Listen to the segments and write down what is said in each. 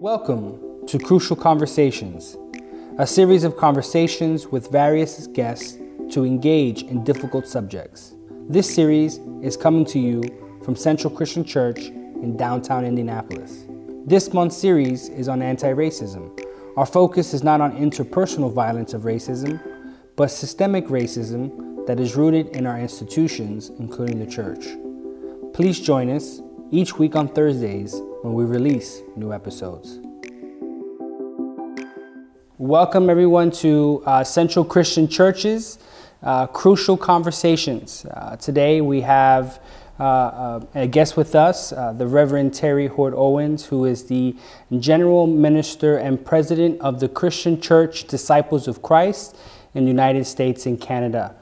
Welcome to Crucial Conversations, a series of conversations with various guests to engage in difficult subjects. This series is coming to you from Central Christian Church in downtown Indianapolis. This month's series is on anti-racism. Our focus is not on interpersonal violence of racism, but systemic racism that is rooted in our institutions, including the church. Please join us each week on Thursdays when we release new episodes. Welcome everyone to Central Christian Church's Crucial Conversations. Today we have a guest with us, the Reverend Terri Hord Owens, who is the General Minister and President of the Christian Church Disciples of Christ in the United States and Canada.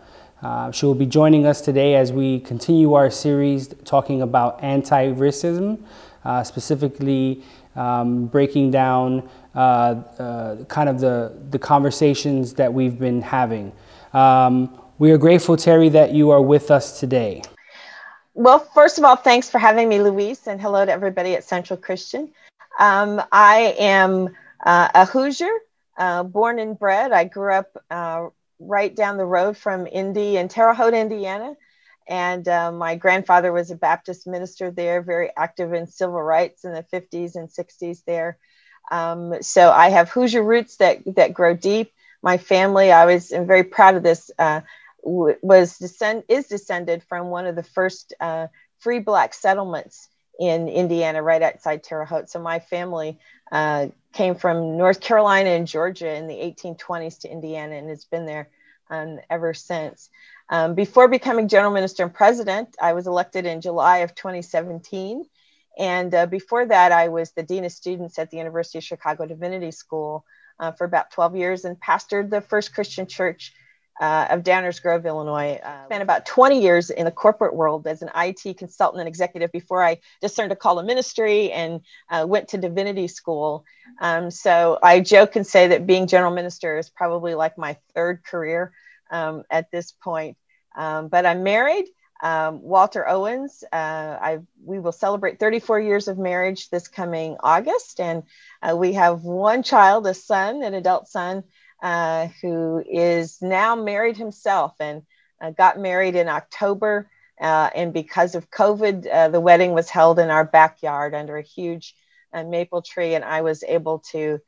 She will be joining us today as we continue our series talking about anti-racism, specifically breaking down kind of the conversations that we've been having. We are grateful, Terri, that you are with us today. Well, first of all, thanks for having me, Luis, and hello to everybody at Central Christian. I am a Hoosier, born and bred. I grew up right down the road from Indy in Terre Haute, Indiana. And my grandfather was a Baptist minister there, very active in civil rights in the 50s and 60s there. So I have Hoosier roots that grow deep. My family, I'm very proud of this, is descended from one of the first free Black settlements in Indiana, right outside Terre Haute. So my family came from North Carolina and Georgia in the 1820s to Indiana and has been there ever since. Before becoming General Minister and President, I was elected in July of 2017. And before that, I was the Dean of Students at the University of Chicago Divinity School for about 12 years and pastored the First Christian Church of Downers Grove, Illinois. Spent about 20 years in the corporate world as an IT consultant and executive before I discerned a call to ministry and went to divinity school. So I joke and say that being general minister is probably like my third career at this point. But I'm married, Walter Owens. We will celebrate 34 years of marriage this coming August. And we have one child, a son, an adult son, who is now married himself and got married in October. And because of COVID, the wedding was held in our backyard under a huge maple tree. And I was able to,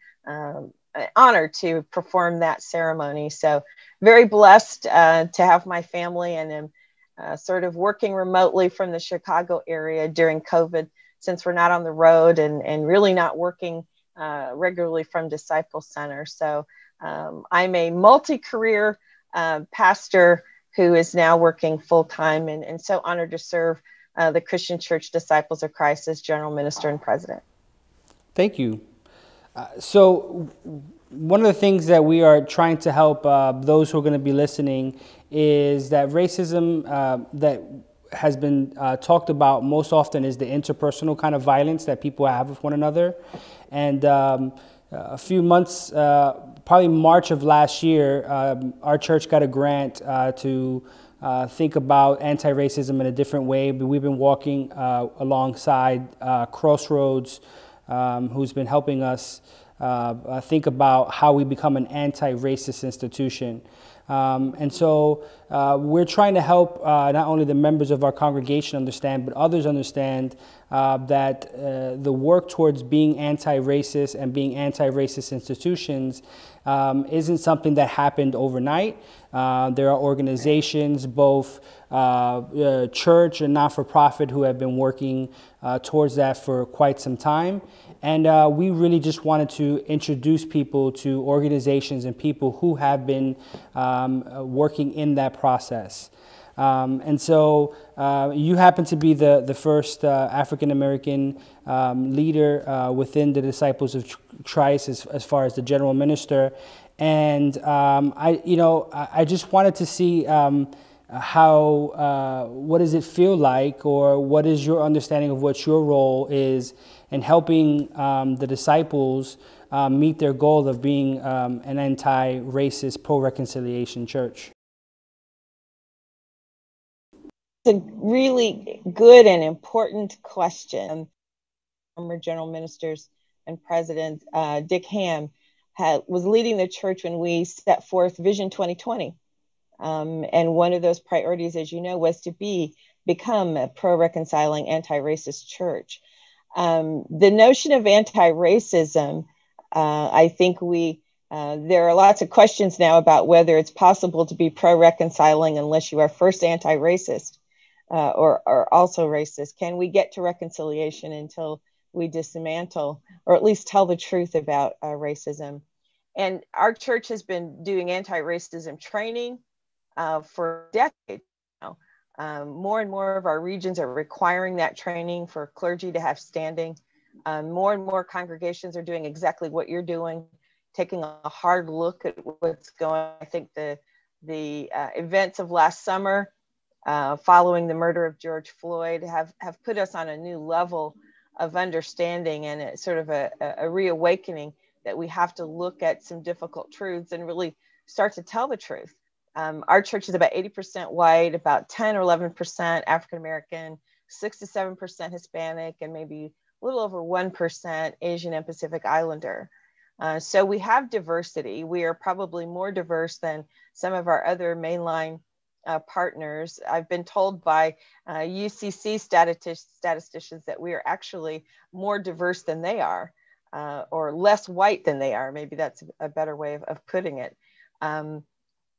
honored to perform that ceremony. So very blessed to have my family, and am sort of working remotely from the Chicago area during COVID, since we're not on the road and really not working regularly from Disciple Center. So I'm a multi-career pastor who is now working full-time and so honored to serve the Christian Church Disciples of Christ as General Minister and President. Thank you. So one of the things that we are trying to help those who are going to be listening is that racism that has been talked about most often is the interpersonal kind of violence that people have with one another. And a few months, probably March of last year, our church got a grant to think about anti-racism in a different way. But we've been walking alongside Crossroads, who's been helping us think about how we become an anti-racist institution. And so we're trying to help not only the members of our congregation understand, but others understand that the work towards being anti-racist and being anti-racist institutions isn't something that happened overnight. There are organizations, both church and not-for-profit, who have been working towards that for quite some time. And we really just wanted to introduce people to organizations and people who have been working in that process. And so you happen to be the first African-American leader within the Disciples of Christ as far as the general minister. And I just wanted to see how, what does it feel like, or what is your understanding of what your role is in helping the disciples meet their goal of being an anti-racist, pro-reconciliation church? It's a really good and important question. Former general ministers and President Dick Ham was leading the church when we set forth Vision 2020. And one of those priorities, as you know, was to become a pro-reconciling, anti-racist church. The notion of anti-racism, I think there are lots of questions now about whether it's possible to be pro-reconciling unless you are first anti-racist or also racist. Can we get to reconciliation until we dismantle or at least tell the truth about racism? And our church has been doing anti-racism training for decades now. More and more of our regions are requiring that training for clergy to have standing. More and more congregations are doing exactly what you're doing, taking a hard look at what's going on. I think the events of last summer following the murder of George Floyd have put us on a new level of understanding and it's sort of a reawakening that we have to look at some difficult truths and really start to tell the truth. Our church is about 80% white, about 10 or 11% African-American, 6 to 7% Hispanic, and maybe a little over 1% Asian and Pacific Islander. So we have diversity. We are probably more diverse than some of our other mainline partners. I've been told by UCC statisticians that we are actually more diverse than they are, or less white than they are. Maybe that's a better way of putting it.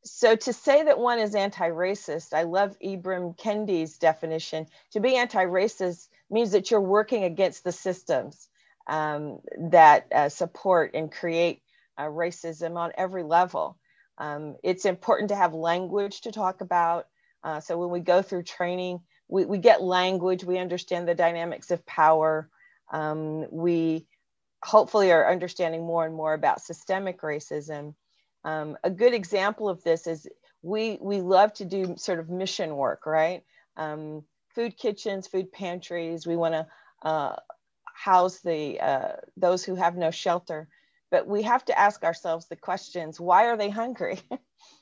So to say that one is anti-racist, I love Ibram Kendi's definition. To be anti-racist means that you're working against the systems that support and create racism on every level. It's important to have language to talk about. So when we go through training, we get language, we understand the dynamics of power. We hopefully are understanding more and more about systemic racism. A good example of this is we love to do sort of mission work, right? Food kitchens, food pantries. We want to house those who have no shelter. But we have to ask ourselves the questions, why are they hungry?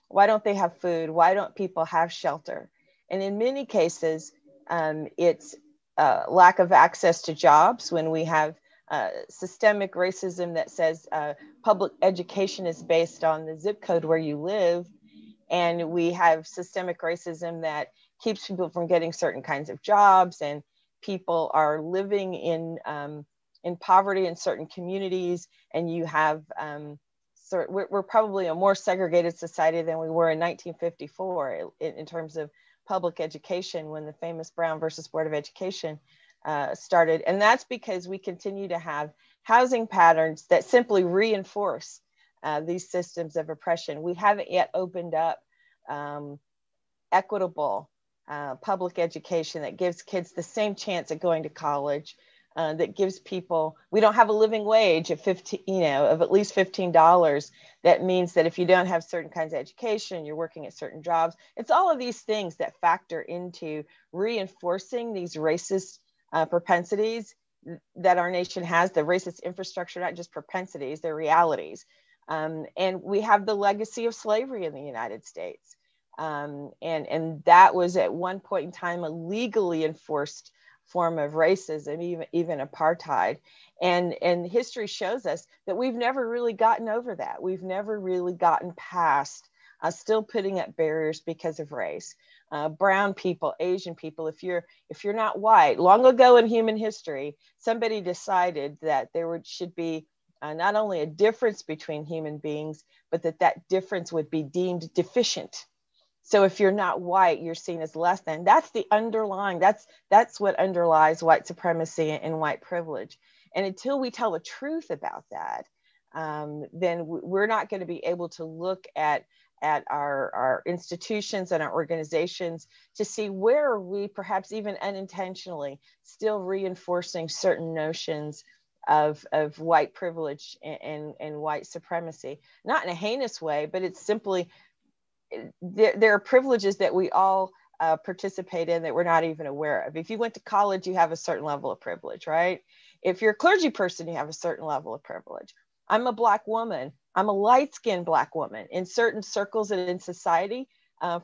Why don't they have food? Why don't people have shelter? And in many cases, it's lack of access to jobs. When we have systemic racism that says public education is based on the zip code where you live, and we have systemic racism that keeps people from getting certain kinds of jobs, and people are living in poverty in certain communities, and you have we're probably a more segregated society than we were in 1954 in terms of public education when the famous Brown versus Board of Education started. And that's because we continue to have housing patterns that simply reinforce these systems of oppression. We haven't yet opened up equitable public education that gives kids the same chance at going to college, that gives people, we don't have a living wage of of at least $15. That means that if you don't have certain kinds of education, you're working at certain jobs. It's all of these things that factor into reinforcing these racist propensities that our nation has, the racist infrastructure, not just propensities, they're realities. And we have the legacy of slavery in the United States. And that was at one point in time a legally enforced form of racism, even apartheid. And history shows us that we've never really gotten over that. We've never really gotten past still putting up barriers because of race. Brown people, Asian people, if you're not white, long ago in human history, somebody decided that there should be not only a difference between human beings, but that difference would be deemed deficient. So if you're not white, you're seen as less than. That's the underlying, that's what underlies white supremacy and white privilege. And until we tell the truth about that, then we're not going to be able to look at our institutions and our organizations to see where are we, perhaps even unintentionally, still reinforcing certain notions of white privilege and white supremacy. Not in a heinous way, but it's simply, there are privileges that we all participate in that we're not even aware of. If you went to college, you have a certain level of privilege, right? If you're a clergy person, you have a certain level of privilege. I'm a Black woman. I'm a light-skinned Black woman in certain circles and in society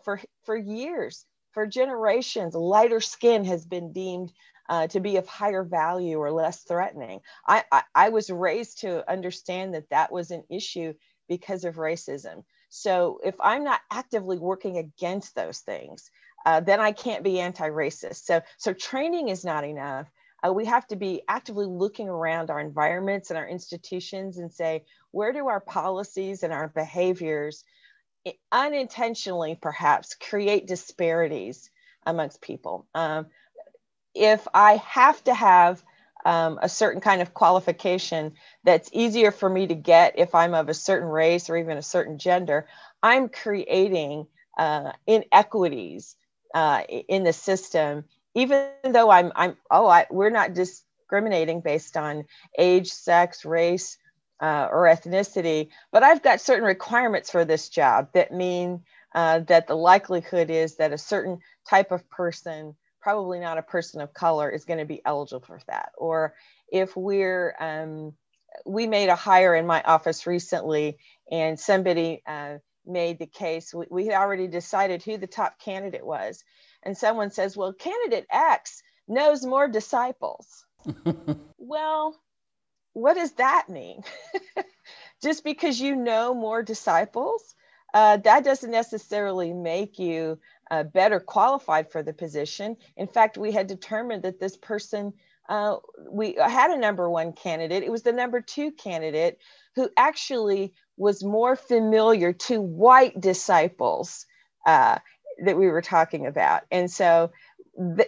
for years, for generations. Lighter skin has been deemed to be of higher value or less threatening. I was raised to understand that that was an issue because of racism. So if I'm not actively working against those things, then I can't be anti-racist. So training is not enough. We have to be actively looking around our environments and our institutions and say, where do our policies and our behaviors unintentionally perhaps create disparities amongst people? If I have to have a certain kind of qualification that's easier for me to get if I'm of a certain race or even a certain gender, I'm creating inequities in the system, even though we're not discriminating based on age, sex, race, or ethnicity, but I've got certain requirements for this job that mean that the likelihood is that a certain type of person, probably not a person of color, is going to be eligible for that. Or if we made a hire in my office recently, and somebody made the case, we had already decided who the top candidate was. And someone says, well, candidate X knows more disciples. Well, what does that mean? Just because you know more disciples, that doesn't necessarily make you better qualified for the position. In fact, we had determined that this person, we had a number one candidate. It was the number two candidate who actually was more familiar to white disciples that we were talking about. And so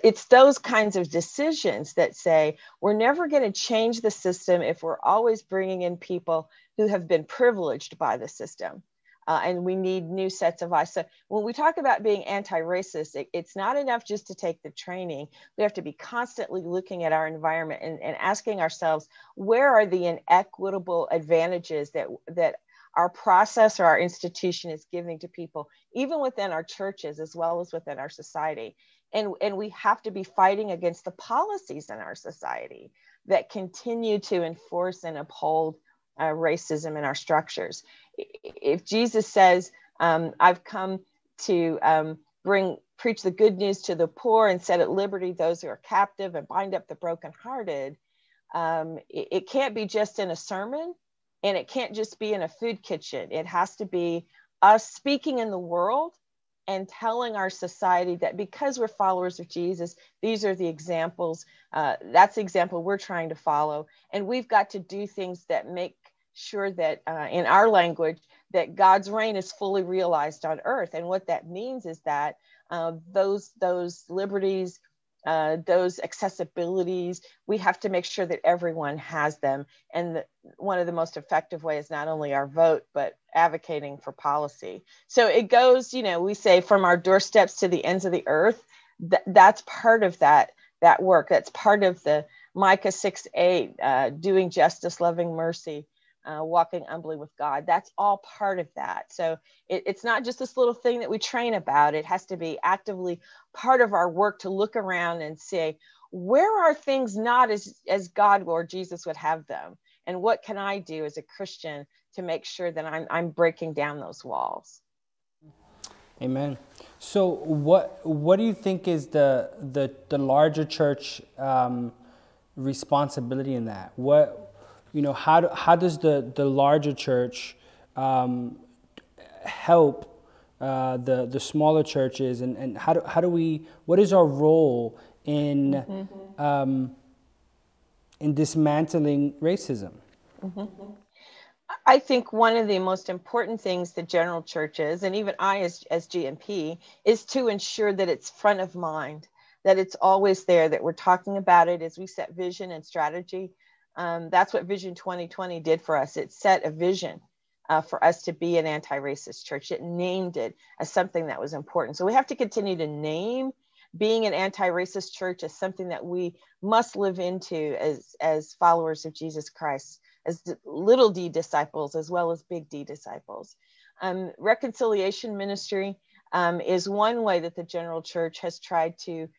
it's those kinds of decisions that say we're never going to change the system if we're always bringing in people who have been privileged by the system. And we need new sets of eyes. So when we talk about being anti-racist, it's not enough just to take the training. We have to be constantly looking at our environment and asking ourselves, where are the inequitable advantages that our process or our institution is giving to people, even within our churches as well as within our society. And we have to be fighting against the policies in our society that continue to enforce and uphold racism in our structures. If Jesus says, I've come to preach the good news to the poor and set at liberty those who are captive and bind up the brokenhearted, it can't be just in a sermon, and it can't just be in a food kitchen. It has to be us speaking in the world and telling our society that because we're followers of Jesus, these are the examples. That's the example we're trying to follow. And we've got to do things that make sure that in our language, that God's reign is fully realized on earth. And what that means is that those liberties, those accessibilities, we have to make sure that everyone has them. And one of the most effective ways, not only our vote, but advocating for policy. So it goes, we say from our doorsteps to the ends of the earth. That's part of that work. That's part of the Micah 6:8, doing justice, loving mercy, walking humbly with God. That's all part of that. So it's not just this little thing that we train about. It has to be actively part of our work to look around and say, where are things not as God or Jesus would have them? And what can I do as a Christian to make sure that I'm breaking down those walls? Amen. So what do you think is the larger church responsibility in that? How does the larger church help the smaller churches, and what is our role in in dismantling racism? Mm-hmm. I think one of the most important things the general churches, and even I as GMP, is to ensure that it's front of mind, that it's always there, that we're talking about it as we set vision and strategy. That's what Vision 2020 did for us. It set a vision for us to be an anti-racist church. It named it as something that was important. So we have to continue to name being an anti-racist church as something that we must live into as followers of Jesus Christ, as little d disciples as well as big D disciples. Reconciliation ministry is one way that the general church has tried to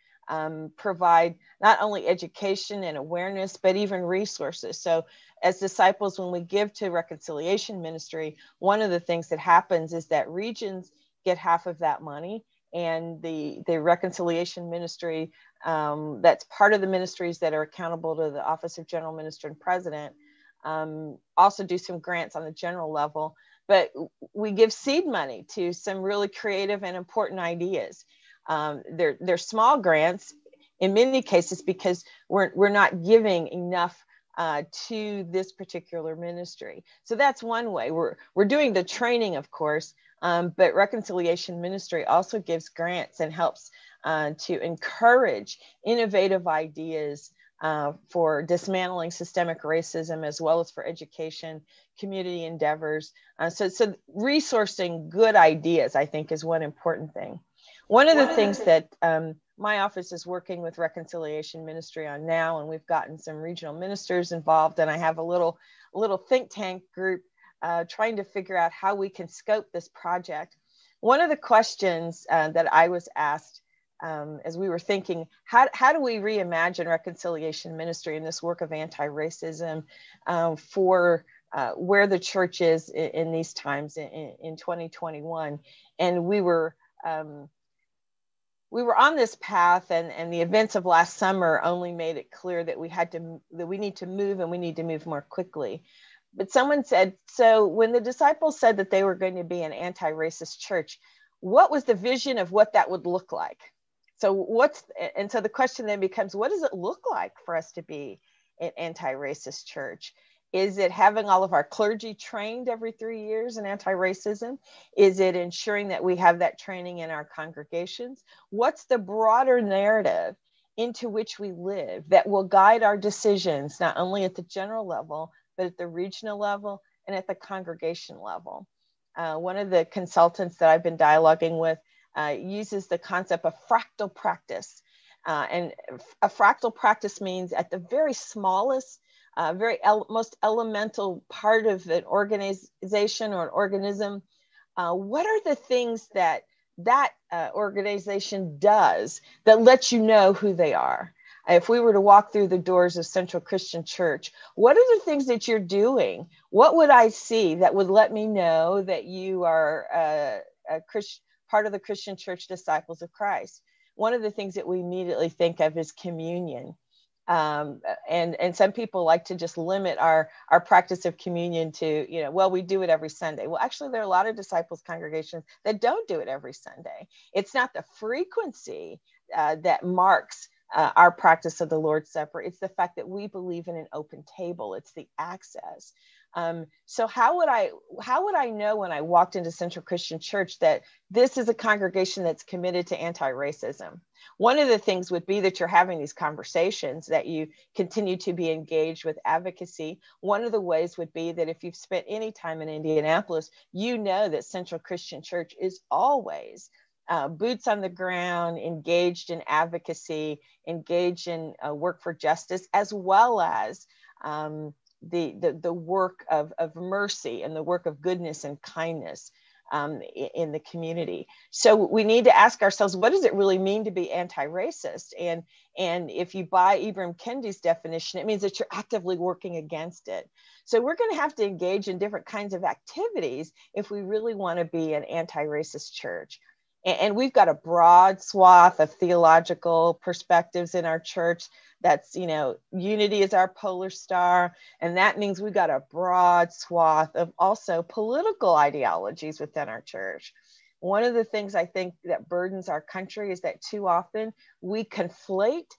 provide not only education and awareness, but even resources. So as disciples, when we give to reconciliation ministry, one of the things that happens is that regions get half of that money, and the reconciliation ministry that's part of the ministries that are accountable to the Office of General Minister and President. Also do some grants on the general level, but we give seed money to some really creative and important ideas. They're small grants in many cases because we're not giving enough to this particular ministry. So that's one way. We're doing the training, of course, but Reconciliation Ministry also gives grants and helps to encourage innovative ideas for dismantling systemic racism, as well as for education, community endeavors. So resourcing good ideas, I think, is one important thing. One of the things that my office is working with Reconciliation Ministry on now, and we've gotten some regional ministers involved, and I have a little think tank group trying to figure out how we can scope this project. One of the questions that I was asked as we were thinking, how do we reimagine Reconciliation Ministry in this work of anti-racism for where the church is in these times in 2021? And we were on this path, and the events of last summer only made it clear that we need to move, and we need to move more quickly. But someone said, so when the disciples said that they were going to be an anti-racist church, what was the vision of what that would look like? So so the question then becomes, what does it look like for us to be an anti-racist church? Is it having all of our clergy trained every 3 years in anti-racism? Is it ensuring that we have that training in our congregations? What's the broader narrative into which we live that will guide our decisions, not only at the general level, but at the regional level and at the congregation level? One of the consultants that I've been dialoguing with uses the concept of fractal practice. And a fractal practice means at the very smallest, most elemental part of an organization or an organism, what are the things that organization does that lets you know who they are? If we were to walk through the doors of Central Christian Church, what are the things that you're doing? What would I see that would let me know that you are a Christian, part of the Christian Church, Disciples of Christ? One of the things that we immediately think of is communion. And some people like to just limit our practice of communion to, well, we do it every Sunday. Well, actually, there are a lot of disciples congregations that don't do it every Sunday. It's not the frequency that marks our practice of the Lord's Supper. It's the fact that we believe in an open table. It's the access. So how would I know when I walked into Central Christian Church that this is a congregation that's committed to anti-racism? One of the things would be that you're having these conversations, that you continue to be engaged with advocacy. One of the ways would be that if you've spent any time in Indianapolis, you know that Central Christian Church is always boots on the ground, engaged in advocacy, engaged in work for justice, as well as the work of mercy and the work of goodness and kindness in the community. So we need to ask ourselves, what does it really mean to be anti-racist? And if you buy Ibram Kendi's definition, it means that you're actively working against it. So we're going to have to engage in different kinds of activities if we really want to be an anti-racist church. And we've got a broad swath of theological perspectives in our church. That's, unity is our polar star. And that means we've got a broad swath of also political ideologies within our church. One of the things I think that burdens our country is that too often we conflate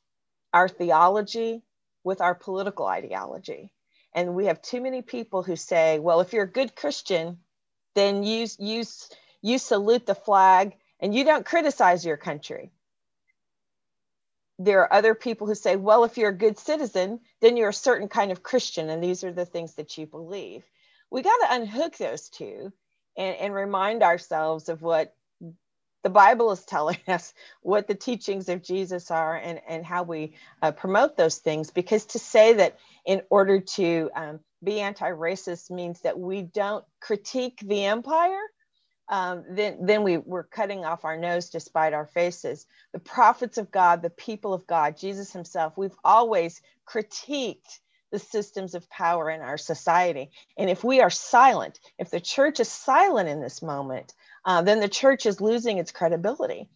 our theology with our political ideology. And we have too many people who say, well, if you're a good Christian, then you salute the flag and you don't criticize your country. There are other people who say, well, if you're a good citizen, then you're a certain kind of Christian, and these are the things that you believe. We got to unhook those two and remind ourselves of what the Bible is telling us, what the teachings of Jesus are, and how we promote those things. Because to say that in order to be anti-racist means that we don't critique the empire, then we're cutting off our nose to spite our faces. The prophets of God, the people of God, Jesus himself, we've always critiqued the systems of power in our society. And if we are silent, if the church is silent in this moment, then the church is losing its credibility.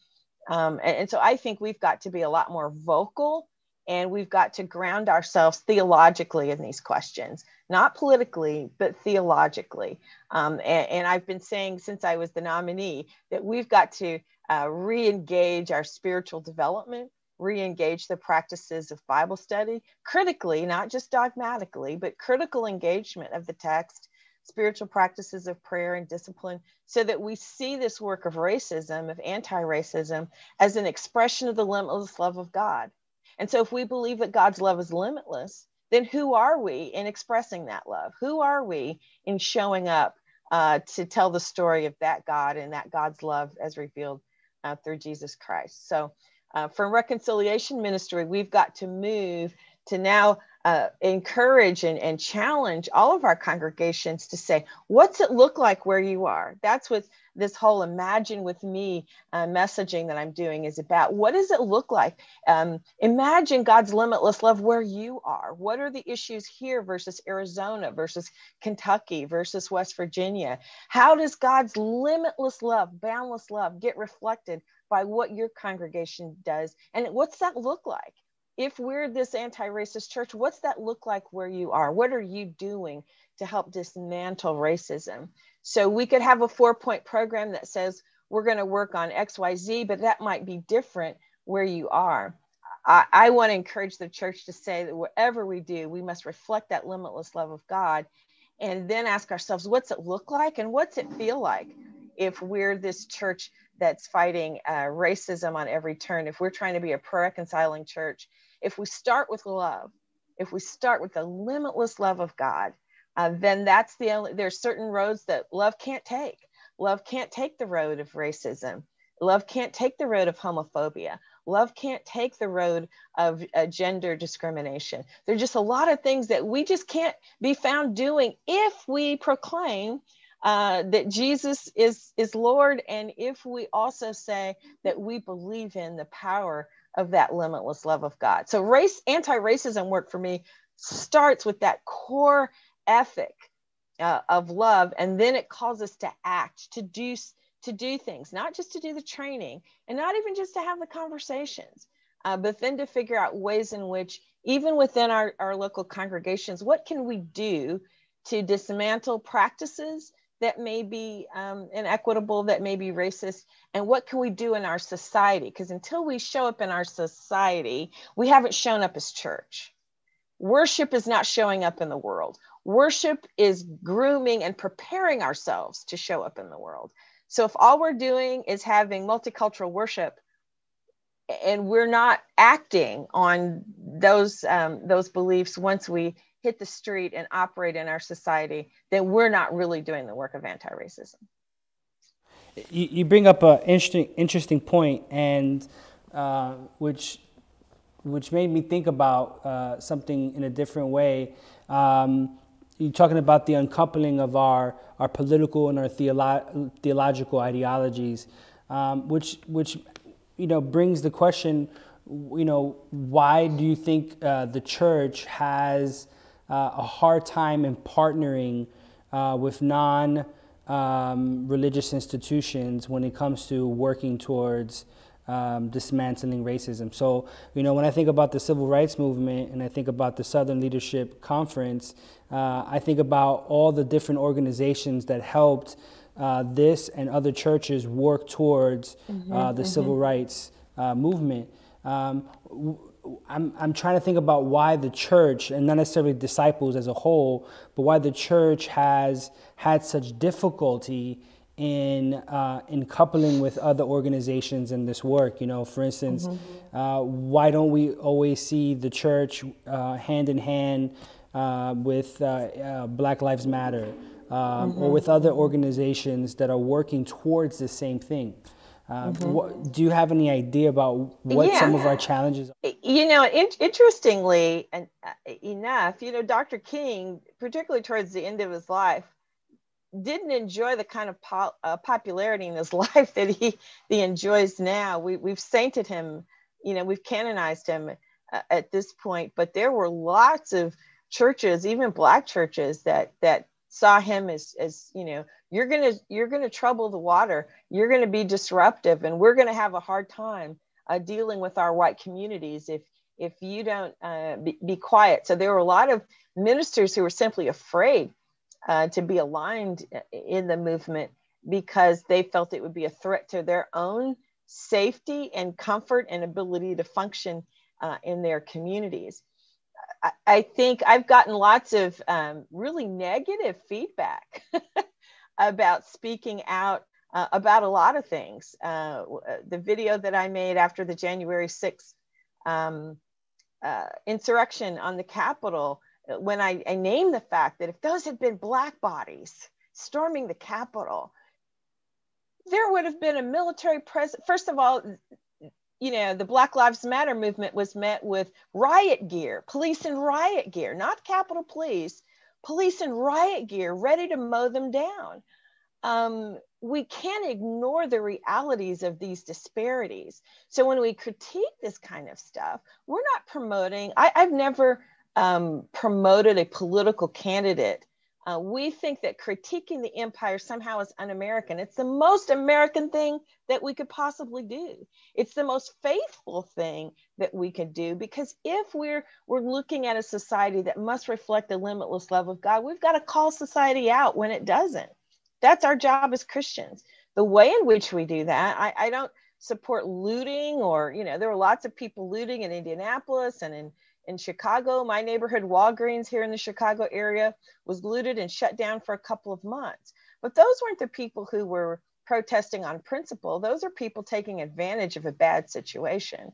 And so I think we've got to be a lot more vocal, and we've got to ground ourselves theologically in these questions, not politically, but theologically. And I've been saying since I was the nominee that we've got to re-engage our spiritual development, re-engage the practices of Bible study critically, not just dogmatically, but critical engagement of the text, spiritual practices of prayer and discipline, so that we see this work of racism, of anti-racism, as an expression of the limitless love of God. And so if we believe that God's love is limitless, then who are we in expressing that love? Who are we in showing up to tell the story of that God and that God's love as revealed through Jesus Christ? So from reconciliation ministry, we've got to move to now encourage and challenge all of our congregations to say, what's it look like where you are? That's what this whole Imagine with Me messaging that I'm doing is about. What does it look like? Imagine God's limitless love where you are. What are the issues here versus Arizona versus Kentucky versus West Virginia? How does God's limitless love, boundless love get reflected by what your congregation does? And what's that look like? If we're this anti-racist church, what's that look like where you are? What are you doing to help dismantle racism? So we could have a 4-point program that says we're going to work on XYZ, but that might be different where you are. I want to encourage the church to say that whatever we do, we must reflect that limitless love of God, and then ask ourselves, what's it look like and what's it feel like if we're this church that's fighting racism on every turn, if we're trying to be a pro-reconciling church. If we start with love, if we start with the limitless love of God, then that's the only, there's certain roads that love can't take. Love can't take the road of racism. Love can't take the road of homophobia. Love can't take the road of gender discrimination. There's just a lot of things that we just can't be found doing if we proclaim that Jesus is Lord, and if we also say that we believe in the power of that limitless love of God. So anti-racism work for me starts with that core ethic of love, and then it calls us to act, to do things, not just to do the training, and not even just to have the conversations, but then to figure out ways in which, even within our local congregations, what can we do to dismantle practices that may be inequitable, that may be racist, and what can we do in our society? Because until we show up in our society, we haven't shown up as church. Worship is not showing up in the world. Worship is grooming and preparing ourselves to show up in the world. So if all we're doing is having multicultural worship, and we're not acting on those beliefs once we hit the street and operate in our society, then we're not really doing the work of anti-racism. You bring up an interesting point, and which made me think about something in a different way. You're talking about the uncoupling of our political and our theological ideologies, which brings the question, why do you think the church has a hard time in partnering with non-religious institutions when it comes to working towards dismantling racism? So, when I think about the civil rights movement and I think about the Southern Leadership Conference, I think about all the different organizations that helped this and other churches work towards the civil rights movement. I'm trying to think about why the church, and not necessarily disciples as a whole, but why the church has had such difficulty in coupling with other organizations in this work. For instance, why don't we always see the church hand in hand with Black Lives Matter or with other organizations that are working towards the same thing? Do you have any idea about what some of our challenges are? Interestingly enough, Dr. King, particularly towards the end of his life, didn't enjoy the kind of popularity in his life that he enjoys now. We've sainted him, we've canonized him at this point, but there were lots of churches, even Black churches, that saw him as you're gonna trouble the water. You're gonna be disruptive, and we're gonna have a hard time dealing with our white communities if you don't be quiet. So there were a lot of ministers who were simply afraid to be aligned in the movement because they felt it would be a threat to their own safety and comfort and ability to function in their communities. I think I've gotten lots of really negative feedback about speaking out about a lot of things. The video that I made after the January 6th insurrection on the Capitol, when I named the fact that if those had been Black bodies storming the Capitol, there would have been a military presence. First of all, you know, the Black Lives Matter movement was met with riot gear, police in riot gear, not Capitol Police, police in riot gear, ready to mow them down. We can't ignore the realities of these disparities. So when we critique this kind of stuff, we're not promoting, I've never promoted a political candidate. We think that critiquing the empire somehow is un-American. It's the most American thing that we could possibly do. It's the most faithful thing that we could do, because if we're looking at a society that must reflect the limitless love of God, we've got to call society out when it doesn't. That's our job as Christians. The way in which we do that, I don't support looting, or, you know, there were lots of people looting in Indianapolis and in Chicago. My neighborhood Walgreens here in the Chicago area was looted and shut down for a couple of months. But those weren't the people who were protesting on principle. Those are people taking advantage of a bad situation.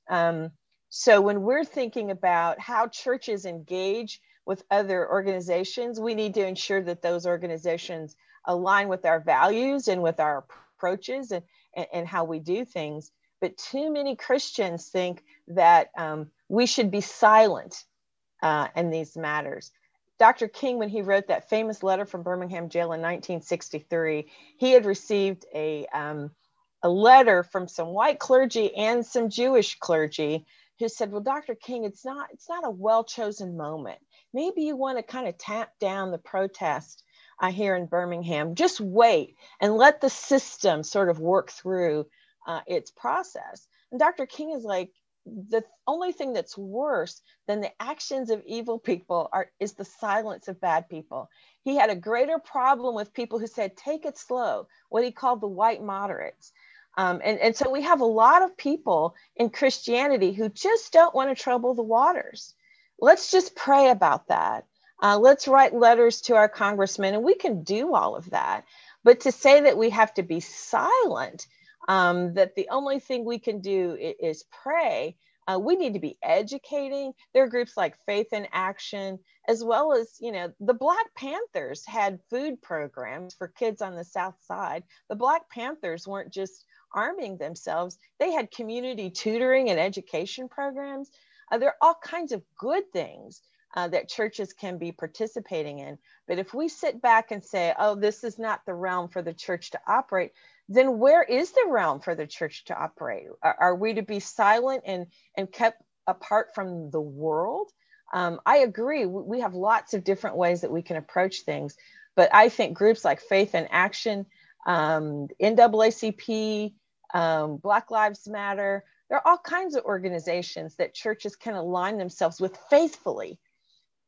So when we're thinking about how churches engage with other organizations, we need to ensure that those organizations align with our values and with our approaches and how we do things. But too many Christians think that we should be silent in these matters. Dr. King, when he wrote that famous letter from Birmingham jail in 1963, he had received a letter from some white clergy and some Jewish clergy who said, well, Dr. King, it's not a well-chosen moment. Maybe you want to kind of tamp down the protest here in Birmingham. Just wait and let the system sort of work through its process. And Dr. King is like, the only thing that's worse than the actions of evil people is the silence of bad people. He had a greater problem with people who said, take it slow, what he called the white moderates. And so we have a lot of people in Christianity who just don't want to trouble the waters. Let's just pray about that. Let's write letters to our congressmen, and we can do all of that. But to say that we have to be silent, that the only thing we can do is pray, we need to be educating. There are groups like Faith in Action, as well as, you know, the Black Panthers had food programs for kids on the South Side. The Black Panthers weren't just arming themselves. They had community tutoring and education programs. There are all kinds of good things that churches can be participating in. But if we sit back and say, oh, this is not the realm for the church to operate, then where is the realm for the church to operate? Are we to be silent and kept apart from the world? I agree. We have lots of different ways that we can approach things. But I think groups like Faith in Action, NAACP, Black Lives Matter, there are all kinds of organizations that churches can align themselves with faithfully.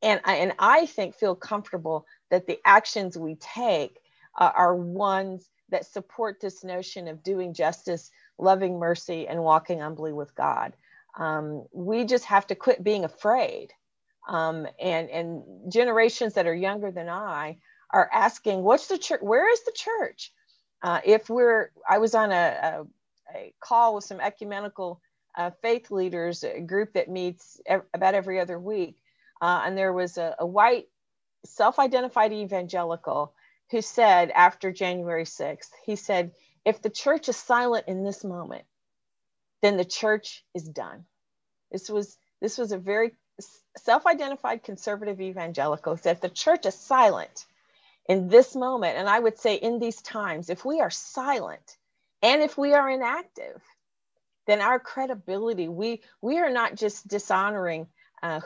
And I think feel comfortable that the actions we take are ones that support this notion of doing justice, loving mercy, and walking humbly with God. We just have to quit being afraid. And generations that are younger than I are asking, what's the church? Where is the church? I was on a call with some ecumenical faith leaders, a group that meets about every other week. And there was a white self-identified evangelical who said after January 6th, he said, if the church is silent in this moment, then the church is done. This was a very self-identified conservative evangelical who said, if the church is silent in this moment, and I would say in these times, if we are silent and if we are inactive, then our credibility, we are not just dishonoring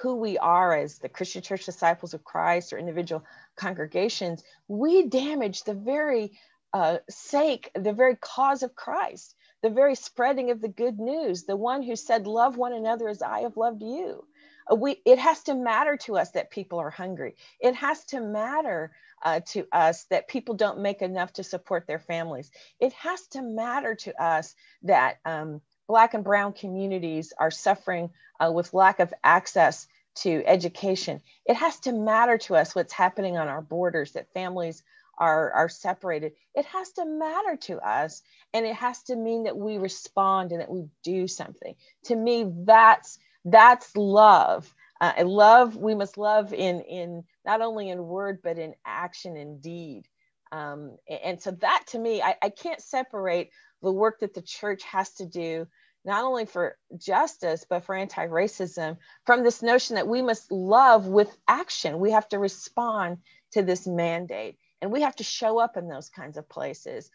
who we are as the Christian Church Disciples of Christ or individual congregations, we damage the very the very cause of Christ, the very spreading of the good news, the one who said, love one another as I have loved you. It has to matter to us that people are hungry. It has to matter to us that people don't make enough to support their families. It has to matter to us that Black and brown communities are suffering with lack of access to education. It has to matter to us what's happening on our borders, that families are separated. It has to matter to us, and it has to mean that we respond and that we do something. To me, that's love. We must love in not only in word, but in action and deed. And so that, to me, I can't separate the work that the church has to do, not only for justice, but for anti-racism, from this notion that we must love with action. We have to respond to this mandate, and we have to show up in those kinds of places.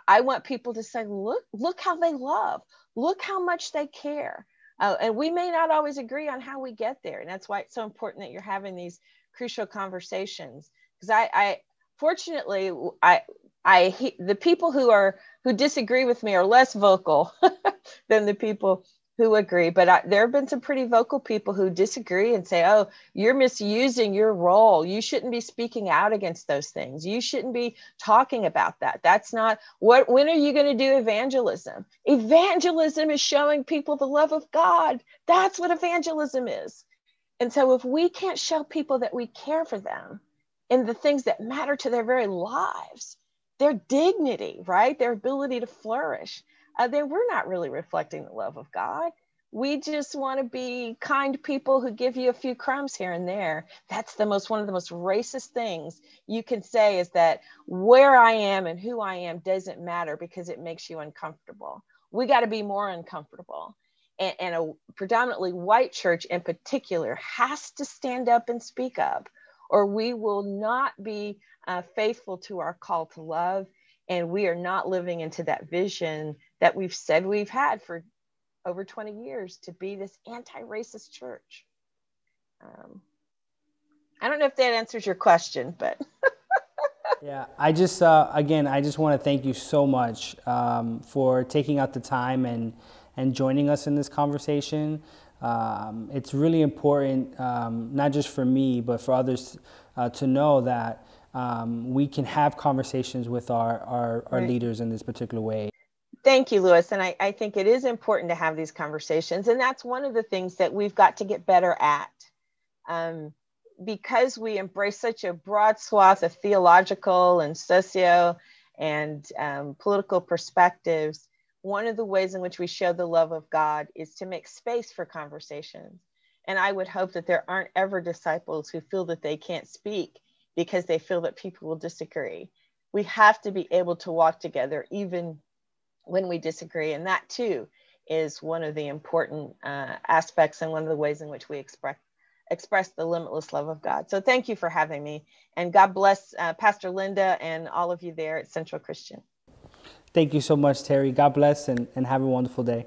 I want people to say, look how they love, look how much they care. And we may not always agree on how we get there. And that's why it's so important that you're having these crucial conversations. Because fortunately, the people who disagree with me are less vocal than the people who agree. But there have been some pretty vocal people who disagree and say, oh, you're misusing your role. You shouldn't be speaking out against those things. You shouldn't be talking about that. That's not when are you going to do evangelism? Evangelism is showing people the love of God. That's what evangelism is. And so if we can't show people that we care for them in the things that matter to their very lives, their dignity, right? Their ability to flourish, then we're not really reflecting the love of God. We just want to be kind people who give you a few crumbs here and there. That's one of the most racist things you can say, is that where I am and who I am doesn't matter because it makes you uncomfortable. We got to be more uncomfortable. And a predominantly white church in particular has to stand up and speak up, or we will not be faithful to our call to love. And we are not living into that vision that we've said we've had for over 20 years, to be this anti-racist church. I don't know if that answers your question, but. Yeah, I just want to thank you so much for taking out the time and joining us in this conversation. It's really important, not just for me, but for others to know that we can have conversations with our Right. leaders in this particular way. Thank you, Lewis. And I think it is important to have these conversations. And that's one of the things that we've got to get better at. Because we embrace such a broad swath of theological and socio and political perspectives, one of the ways in which we show the love of God is to make space for conversations. And I would hope that there aren't ever disciples who feel that they can't speak because they feel that people will disagree. We have to be able to walk together even when we disagree. And that too is one of the important aspects and one of the ways in which we express the limitless love of God. So thank you for having me. And God bless Pastor Linda and all of you there at Central Christian. Thank you so much, Terri. God bless and have a wonderful day.